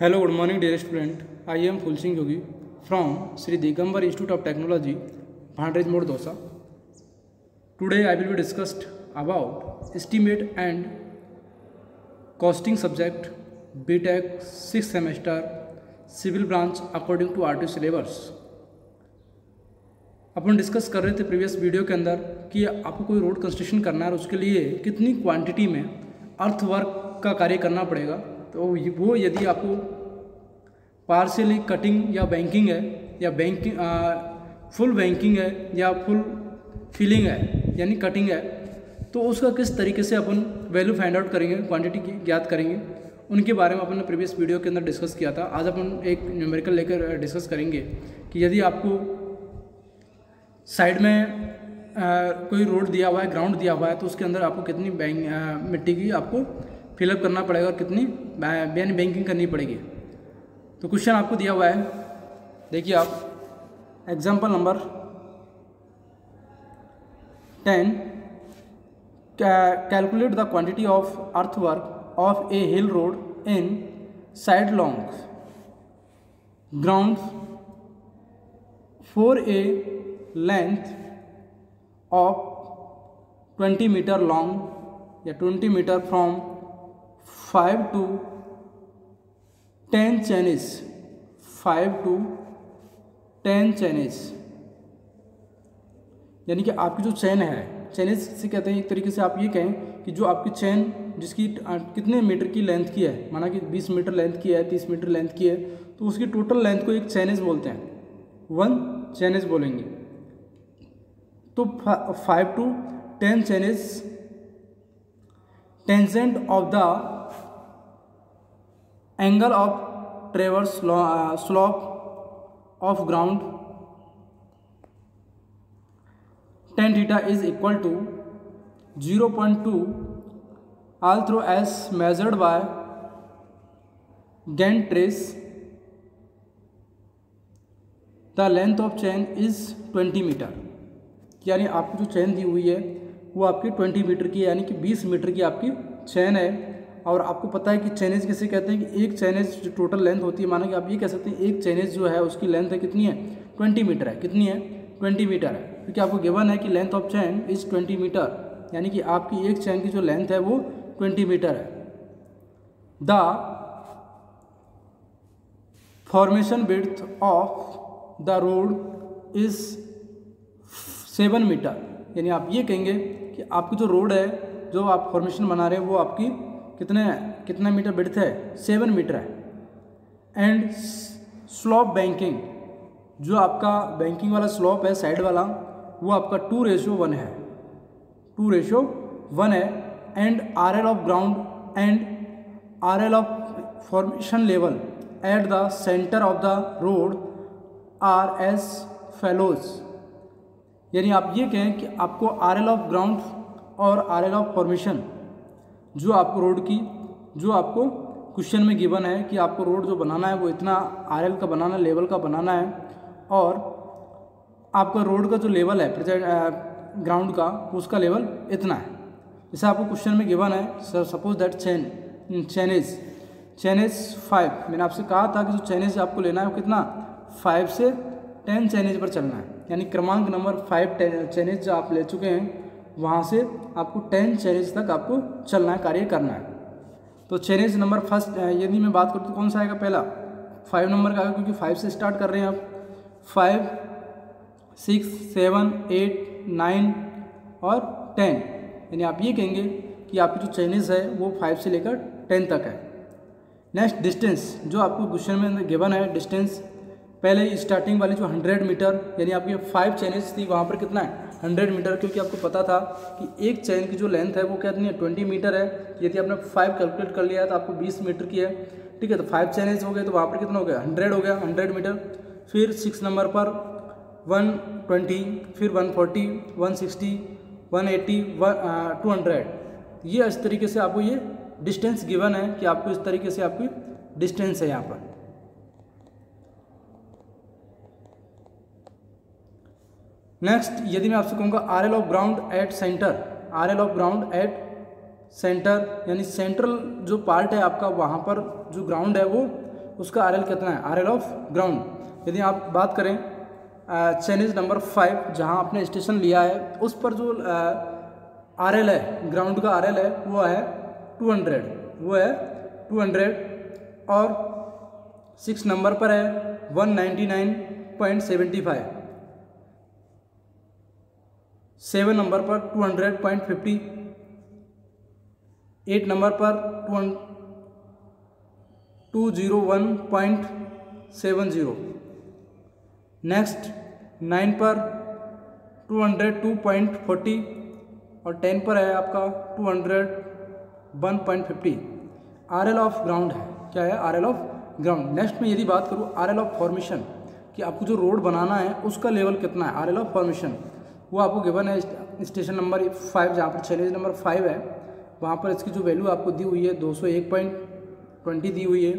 Hello, good morning, dear student. I am Fulsing Yogi from Sri Digambar Institute of Technology, Bhandrej Mode, Dosa. Today, I will be discussed about estimate and costing subject, BTech 6th semester, civil branch according to RTO syllabus. Upon discuss कर रहे थे previous video के अंदर कि आपको कोई road construction करना है और उसके लिए कितनी क्वांटिटी में अर्थ वर्क का कार्य करना पड़ेगा। तो वो यदि आपको पार्शियली कटिंग या बैंकिंग है या बैंकिंग फुल बैंकिंग है या फुल फिलिंग है यानी कटिंग है, तो उसका किस तरीके से अपन वैल्यू फाइंड आउट करेंगे, क्वांटिटी की ज्ञात करेंगे, उनके बारे में अपन ने प्रीवियस वीडियो के अंदर डिस्कस किया था। आज अपन एक न्यूमेरिकल लेकर डिस्कस करेंगे कि यदि आपको साइड में कोई रोड दिया हुआ है, ग्राउंड दिया हुआ है, तो उसके अंदर आपको कितनी मिट्टी की आपको फिलअप करना पड़ेगा और कितनी बैंकिंग करनी पड़ेगी। तो क्वेश्चन आपको दिया हुआ है, देखिए आप example number 10, calculate the quantity of earthwork of A hill road in side long ground for a length of 20 meter long या 20 meter from 5 to 10 chains, 5 to 10 chains, यानी कि आपकी जो चेन है, चेनेज से कहते हैं एक तरीके से आप ये कहें कि जो आपकी चेन जिसकी कितने मीटर की लेंथ की है, माना कि 20 मीटर लेंथ की है, 30 मीटर लेंथ की है, तो उसकी टोटल लेंथ को एक चेनेज बोलते हैं, 1 चेनेज बोलेंगे। तो 5 to 10 chains tangent of the angle of traverse slope of ground tan theta is equal to 0.2 all through as measured by Gantt trace. The length of chain is 20 meter, यानी आपकी जो चैन दी हुई है वो आपकी 20 मीटर की है, यानी कि 20 मीटर की आपकी चैन है। और आपको पता है कि चैनेज किसे कहते हैं कि एक चैनेज जो टोटल लेंथ होती है, माना कि आप ये कह सकते हैं एक चैनेज जो है उसकी लेंथ है कितनी है, 20 मीटर है। कितनी है? 20 मीटर है, क्योंकि आपको गिवन है कि length of chain is 20 metre, यानी कि आपकी एक चैन की जो लेंथ है वो 20 मीटर है। The formation width of the road is 7 metre, यानी आप ये कहेंगे कि आपकी जो रोड है, जो आप फॉर्मेशन बना रहे हैं, वो आपकी कितना मीटर विड्थ है, 7 मीटर है। एंड स्लोप बैंकिंग, जो आपका बैंकिंग वाला स्लोप है साइड वाला, वो आपका 2:1 है, 2:1 है। And RL of ground and RL of formation level at the centre of the road are as follows, यानी आप ये कहें कि आपको RL ऑफ ग्राउंड और RL ऑफ फॉर्मेशन जो आपको रोड की, जो आपको क्वेश्चन में गिवन है कि आपको रोड जो बनाना है वो इतना RL का बनाना, लेवल का बनाना है, और आपका रोड का जो लेवल है प्रेजेंट ग्राउंड का, उसका लेवल इतना है। जैसे आपको क्वेश्चन में गिवन है, सपोज दैट चैनेज 5, मैंने आपसे कहा था कि जो चैनेज आपको लेना है वो कितना, 5 से 10 चैनेज पर चलना है, यानी क्रमांक नंबर 5 चैनेज जो आप ले चुके हैं वहाँ से आपको 10 चैनेज तक आपको चलना है, कार्य करना है। तो चैनेज नंबर फर्स्ट यदि मैं बात करूँ तो कौन सा आएगा, पहला 5 नंबर का आएगा, क्योंकि 5 से स्टार्ट कर रहे हैं आप। 5, 6, 7, 8, 9 और 10, यानी आप ये कहेंगे कि आपकी जो चैनेज है वो 5 से लेकर 10 तक है। नेक्स्ट डिस्टेंस, जो आपको क्वेश्चन में गिवन है डिस्टेंस, पहले स्टार्टिंग वाली जो 100 मीटर, यानी आपकी 5 चैनेज थी, वहाँ पर कितना है, 100 मीटर, क्योंकि आपको पता था कि एक चैन की जो लेंथ है वो कितनी है, 20 मीटर है। यदि आपने 5 कैलकुलेट कर लिया तो आपको 20 मीटर की है, ठीक है। तो 5 चैनेज हो गए, तो वहाँ पर कितना हो गया, 100 हो गया, 100 मीटर। फिर 6 नंबर पर 120, फिर 140, 160, 180, 200, ये इस तरीके से आपको ये डिस्टेंस गिवन है कि आपको इस तरीके से आपकी डिस्टेंस है यहाँ पर। नेक्स्ट, यदि मैं आपसे कहूँगा RL of ground at centre, RL of ground at centre, यानी सेंट्रल जो पार्ट है आपका, वहाँ पर जो ग्राउंड है वो उसका RL कितना है, RL ऑफ ग्राउंड। यदि आप बात करें चाइनीज नंबर 5 जहाँ आपने स्टेशन लिया है उस पर जो RL है, ग्राउंड का RL है वो है 200, वो है 200, और 6 नंबर पर है 199.75, 7 नंबर पर 200.50, 8 नंबर पर 201.70, नेक्स्ट 9 पर 202.40 और 10 पर है आपका 201.50। RL ऑफ ग्राउंड है, क्या है, RL ऑफ ग्राउंड। नेक्स्ट में यदि बात करूँ RL ऑफ फॉर्मेशन कि आपको जो रोड बनाना है उसका लेवल कितना है, RL ऑफ फॉर्मेशन वो आपको गिवन है स्टेशन नंबर 5 जहाँ पर चाइनीज नंबर 5 है वहाँ पर इसकी जो वैल्यू आपको दी हुई है 201.20 दी हुई है,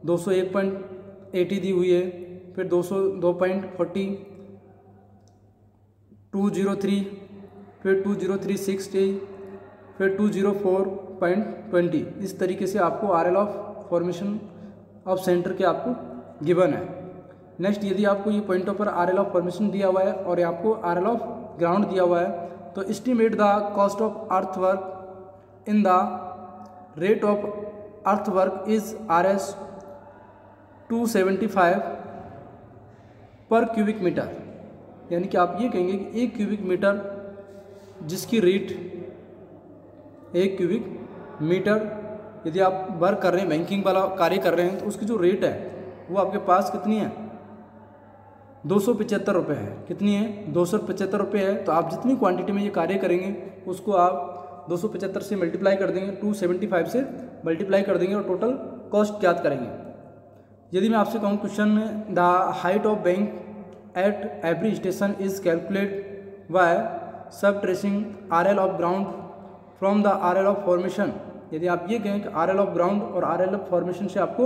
201.80 दी हुई है, फिर 202.40, 203, फिर 203.60, फिर 204.20। इस तरीके से आपको RL of formation of centre के आपको गिवन है। नेक्स्ट यदि आपको ये पॉइंटों पर RL ऑफ फॉर्मेशन दिया हुआ है और आपको RL ऑफ ग्राउंड दिया हुआ है तो estimate the cost of earth work in the rate of earth work is RS 275 पर क्यूबिक मीटर। यानी कि आप ये कहेंगे कि 1 क्यूबिक मीटर जिसकी रेट 1 क्यूबिक मीटर यदि आप वर्क कर रहे हैं, बैंकिंग वाला कार्य कर रहे हैं तो उसकी जो रेट है वो आपके पास कितनी है, 275 रुपये है। कितनी है, 275 रुपये है। तो आप जितनी क्वांटिटी में ये कार्य करेंगे उसको आप 275 से मल्टीप्लाई कर देंगे, 275 से मल्टीप्लाई कर देंगे और टोटल कॉस्ट ज्ञात करेंगे। यदि मैं आपसे कहूँ क्वेश्चन में the height of bank at every station is calculate by subtracting RL of ground from the RL of formation. यदि आप ये कहें कि RL ऑफ ग्राउंड और RL ऑफ फॉर्मेशन से आपको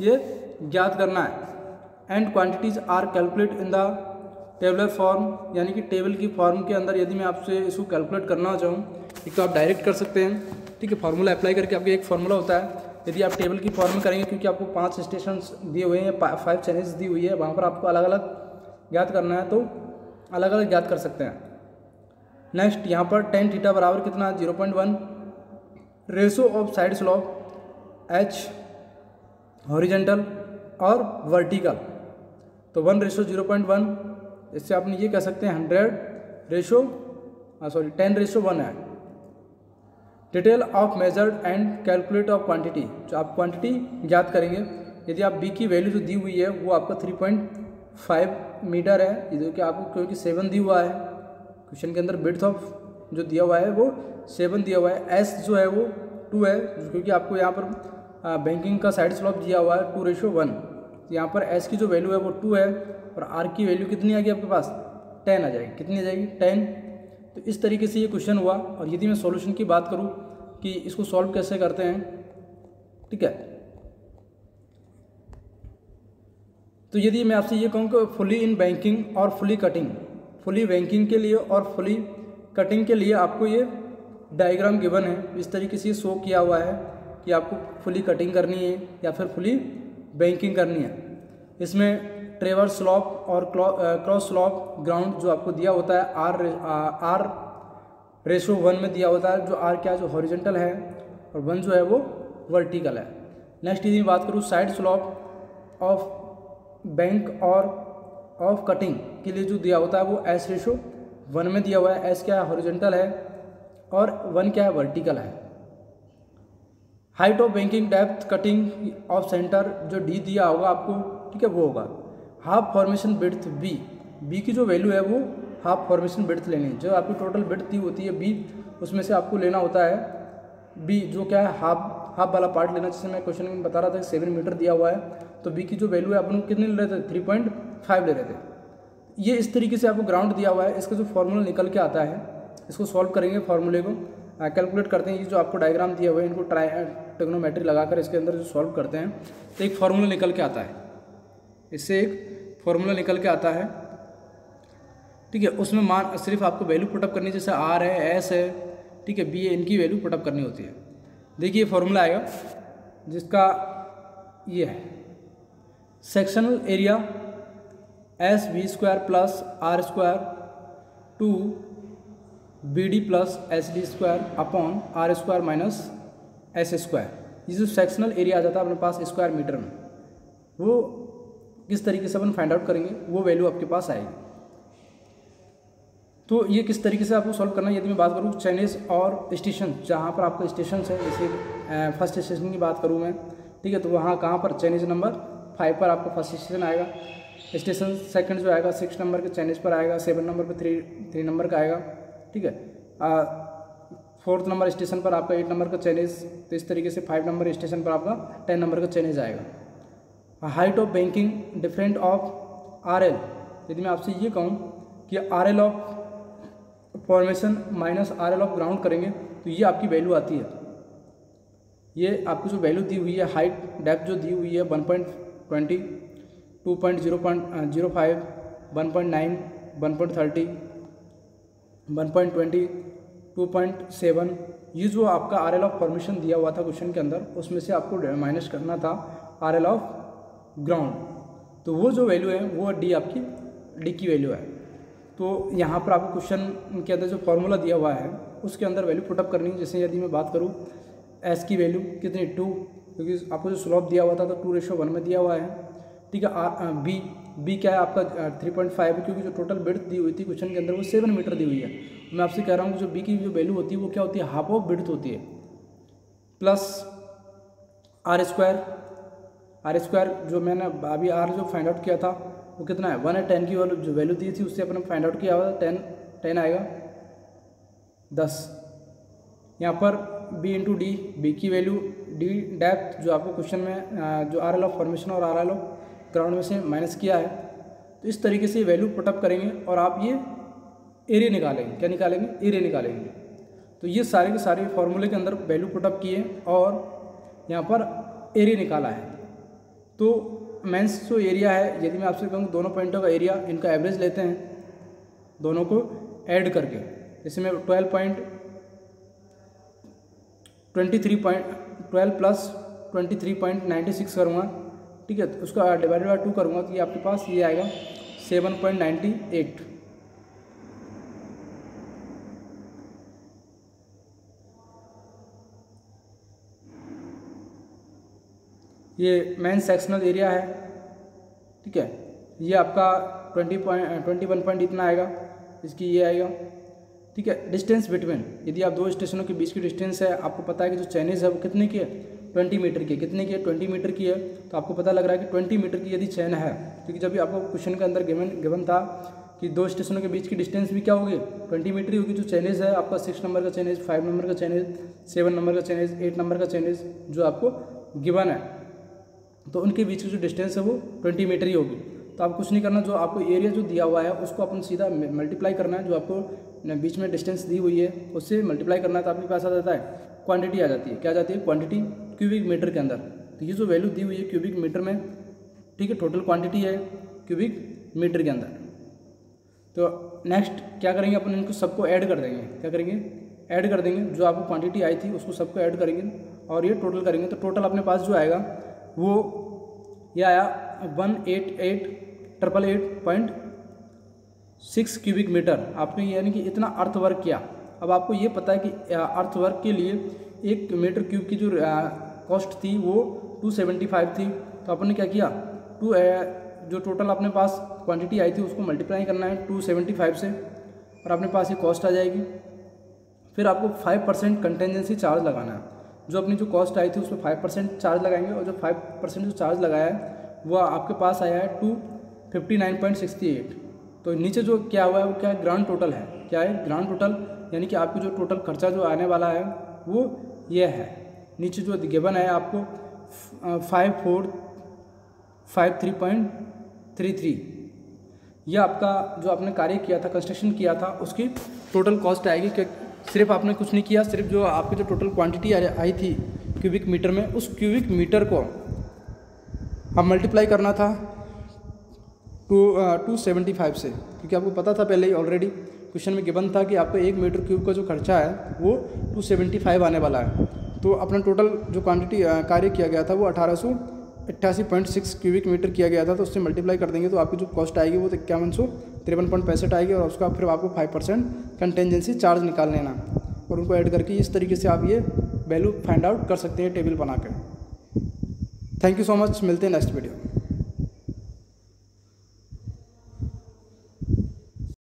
ये ज्ञात करना है। And quantities are calculate in the tabular form, यानी कि टेबल की फॉर्म के अंदर यदि मैं आपसे इसको कैलकुलेट करना चाहूँ एक तो आप डायरेक्ट कर सकते हैं, ठीक है, फार्मूला अप्लाई करके आपका एक फार्मूला होता है। यदि आप टेबल की फॉर्म में करेंगे क्योंकि आपको 5 स्टेशन दिए हुए हैं, 5 चैनल्स दी हुई है, वहाँ पर आपको अलग अलग ज्ञात करना है तो अलग अलग ज्ञात कर सकते हैं। नेक्स्ट यहाँ पर tan थीटा बराबर कितना, 0.1, ratio of side slope H horizontal और वर्टिकल तो 1:0.1। इससे आपने ये कह सकते हैं 10:1 है। Detail of measured and calculate of quantity, जो आप क्वांटिटी ज्ञात करेंगे। यदि आप बी की वैल्यू जो दी हुई है वो आपका 3.5 मीटर है, जो कि आपको क्योंकि 7 दी हुआ है क्वेश्चन के अंदर, विड्थ ऑफ जो दिया हुआ है वो 7 दिया हुआ है। एस जो है वो 2 है क्योंकि आपको यहाँ पर बैंकिंग का साइड स्लॉप दिया हुआ है 2:1। यहाँ पर एस की जो वैल्यू है वो 2 है और आर की वैल्यू कितनी आ गई आपके पास, 10 आ जाएगी। कितनी आ जाएगी, 10। तो इस तरीके से ये क्वेश्चन हुआ। और यदि मैं सॉल्यूशन की बात करूँ कि इसको सॉल्व कैसे करते हैं, ठीक है, तो यदि मैं आपसे ये कहूँ कि फुली इन बैंकिंग और फुली कटिंग, फुली बैंकिंग के लिए और फुली कटिंग के लिए आपको ये डायग्राम गिवन है। इस तरीके से शो किया हुआ है कि आपको फुली कटिंग करनी है या फिर फुली बैंकिंग करनी है। इसमें ट्रेवर्स स्लॉप और क्रॉस स्लॉप ग्राउंड जो आपको दिया होता है R:1 में दिया होता है, जो R क्या है, जो हॉरिजेंटल है, और 1 जो है वो वर्टिकल है। नेक्स्ट यदि मैं बात करूँ साइड स्लॉप ऑफ बैंक और ऑफ कटिंग के लिए जो दिया होता है वो S:1 में दिया हुआ है। S क्या है, हॉरिजेंटल है, और 1 क्या है, वर्टिकल है। Height of banking depth cutting of centre जो D दिया होगा आपको, ठीक है, वो होगा हाफ फॉर्मेशन विड्थ बी की जो वैल्यू है वो हाफ फॉर्मेशन विड्थ लेनी है। जो आपकी टोटल विड्थ दी होती है बी, उसमें से आपको लेना होता है बी जो क्या है, हाफ वाला पार्ट लेना। जैसे मैं क्वेश्चन में बता रहा था कि 7 मीटर दिया हुआ है तो बी की जो वैल्यू है अपन कितने ले रहे थे, 3.5 ले रहे थे। ये इस तरीके से आपको ग्राउंड दिया हुआ है। इसका जो फॉर्मूला निकल के आता है, इसको सॉल्व करेंगे, फार्मूले को कैलकुलेट करते हैं। ये जो आपको डायग्राम दिया हुआ है इनको ट्रिग्नोमेट्री लगाकर इसके अंदर जो सॉल्व करते हैं तो एक फार्मूला निकल के आता है। इससे एक फार्मूला निकल के आता है, ठीक है। उसमें मान सिर्फ आपको वैल्यू पुटअप करनी है, जैसे R है, S है, ठीक है, B है, इनकी वैल्यू पुटअप करनी होती है। देखिए फार्मूला आएगा जिसका ये है sectional area S V square plus R square two B D plus S D square upon R square minus S square. ये जो सेक्शनल एरिया आ जाता है अपने पास स्क्वायर मीटर में, वो किस तरीके से अपन फाइंड आउट करेंगे, वो वैल्यू आपके पास आएगी। तो ये किस तरीके से आपको सॉल्व करना है, यदि मैं बात करूँ चेनेज और स्टेशन, जहाँ पर आपका स्टेशन है, जैसे फर्स्ट स्टेशन की बात करूँ मैं, ठीक है, तो वहाँ कहाँ पर चेनेज नंबर 5 पर आपका फर्स्ट स्टेशन आएगा, स्टेशन सेकंड जो आएगा 6 नंबर के चेनेज पर आएगा, 7 नंबर पर 3 नंबर का आएगा, ठीक है, 4th नंबर स्टेशन पर आपका 8 नंबर का चेनेज, तो इस तरीके से 5 नंबर स्टेशन पर आपका 10 नंबर का चेनेज आएगा। Height of banking different of R L, यदि मैं आपसे ये कहूँ कि R L of formation minus R L of ground करेंगे तो ये आपकी वैल्यू आती है। ये आपकी जो वैल्यू दी हुई है, हाइट डेप्थ जो दी हुई है 1.20, 2.0.05, 1.9, 1.30, 1.20, 2.7, ये जो आपका आर एल ऑफ फॉर्मेशन दिया हुआ था क्वेश्चन के अंदर, उसमें से आपको माइनस करना था आर एल ऑफ ग्राउंड, तो वो जो वैल्यू है वो डी आपकी डी की वैल्यू है। तो यहाँ पर आपको क्वेश्चन के अंदर जो फॉर्मूला दिया हुआ है उसके अंदर वैल्यू पुटअप करनी है। जैसे यदि मैं बात करूँ एस की वैल्यू कितनी 2, क्योंकि आपको जो स्लोप दिया हुआ था तो 2:1 में दिया हुआ है, ठीक है। बी क्या है आपका 3.5 है, क्योंकि जो टोटल विड्थ दी हुई थी क्वेश्चन के अंदर वो 7 मीटर दी हुई है। मैं आपसे कह रहा हूँ कि जो बी की जो वैल्यू होती है वो क्या होती है, हाफ ऑफ विड्थ होती है, प्लस आर स्क्वायर जो मैंने अभी आर जो फाइंड आउट किया था वो कितना है 1 है, 10 की जो वैल्यू दी थी उससे अपने फाइंड आउट किया हुआ 10 आएगा 10। यहाँ पर बी इंटू डी, बी की वैल्यू, डी डेप्थ जो आपको क्वेश्चन में जो आर एल ऑफ फॉर्मेशन और आर एल ऑफ ग्राउंड में से माइनस किया है, तो इस तरीके से वैल्यू पुटअप करेंगे और आप ये एरिया निकालेंगे। क्या निकालेंगे, एरिया निकालेंगे। तो ये सारे के सारे फॉर्मूले के अंदर वैल्यू पुटअप किए और यहाँ पर एरिया निकाला है। तो मेंस जो एरिया है, यदि मैं आपसे कहूँ दोनों पॉइंटों का एरिया, इनका एवरेज लेते हैं दोनों को ऐड करके, जैसे मैं 12 प्लस 23.96 करूँगा, ठीक है, तो उसका डिवाइडेड बाय 2 करूँगा तो ये आपके पास ये आएगा 7.98। ये मेन सेक्शनल एरिया है, ठीक है। ये आपका 21 इतना आएगा, इसकी ये आएगा, ठीक है। डिस्टेंस बिटवीन, यदि आप दो स्टेशनों के बीच की डिस्टेंस है, आपको पता है कि जो चेनेज है वो कितने की है 20 मीटर की, कितने की है 20 मीटर की है, तो आपको पता लग रहा है कि 20 मीटर की यदि चेन है, क्योंकि जब भी आपको क्वेश्चन के अंदर गिवन था कि दो स्टेशनों के बीच की डिस्टेंस भी क्या होगी 20 मीटर ही होगी। जो चेनेज है आपका 6 नंबर का चेनेज, 5 नंबर का चेनेज, 7 नंबर का चेनेज, 8 नंबर का चेनेज जो आपको गिवन है, तो उनके बीच की जो डिस्टेंस है वो 20 मीटर ही होगी। तो आप कुछ नहीं करना, जो आपको एरिया जो दिया हुआ है उसको अपन सीधा मल्टीप्लाई करना है, जो आपको बीच में डिस्टेंस दी हुई है उससे मल्टीप्लाई करना है, तो आपके पास आ जाता है क्वांटिटी आ जाती है। क्या आ जाती है, क्वांटिटी क्यूबिक मीटर के अंदर। तो ये जो वैल्यू दी हुई है क्यूबिक मीटर में, ठीक है, टोटल क्वांटिटी है क्यूबिक मीटर के अंदर। तो नेक्स्ट क्या करेंगे, अपन इनको सबको ऐड कर देंगे। क्या करेंगे, ऐड कर देंगे, जो आपको क्वांटिटी आई थी उसको सबको ऐड करेंगे और ये टोटल करेंगे। तो टोटल अपने पास जो आएगा वो ये आया 188,888.6 क्यूबिक मीटर। आपने यानी कि इतना अर्थ वर्क किया। अब आपको ये पता है कि अर्थ वर्क के लिए 1 मीटर क्यूब की जो कॉस्ट थी वो 275 थी। तो अपन ने क्या किया, जो टोटल अपने पास क्वांटिटी आई थी उसको मल्टीप्लाई करना है 275 से और अपने पास ये कॉस्ट आ जाएगी। फिर आपको 5% कंटेंजेंसी चार्ज लगाना है। जो अपनी जो कॉस्ट आई थी उसमें 5% चार्ज लगाएंगे और जो 5% जो चार्ज लगाया है वो आपके पास आया है 259.68। तो नीचे जो क्या हुआ है वो क्या है, ग्रांड टोटल है। क्या है, ग्रांड टोटल, यानी कि आपकी जो टोटल खर्चा जो आने वाला है वो ये है। नीचे जो गिवन है आपको 5453.33, ये आपका जो आपने कार्य किया था, कंस्ट्रक्शन किया था, उसकी टोटल कॉस्ट आएगी। कि सिर्फ आपने कुछ नहीं किया, सिर्फ जो आपकी जो टोटल क्वांटिटी आई थी क्यूबिक मीटर में, उस क्यूबिक मीटर को अब मल्टीप्लाई करना था 275 से, क्योंकि आपको पता था पहले ही ऑलरेडी क्वेश्चन में गिवन था कि आपको 1 मीटर क्यूब का जो खर्चा है वो 275 आने वाला है। तो अपना टोटल जो क्वांटिटी कार्य किया गया था वो 1800 88.6 क्यूबिक मीटर किया गया था, तो उससे मल्टीप्लाई कर देंगे तो आपकी जो कॉस्ट आएगी वो 5153.65 आएगी। और उसका फिर आपको 5% कंटेंजेंसी चार्ज निकाल लेना और उनको ऐड करके इस तरीके से आप ये वैल्यू फाइंड आउट कर सकते हैं टेबल बना कर। थैंक यू सो मच, मिलते हैं नेक्स्ट वीडियो।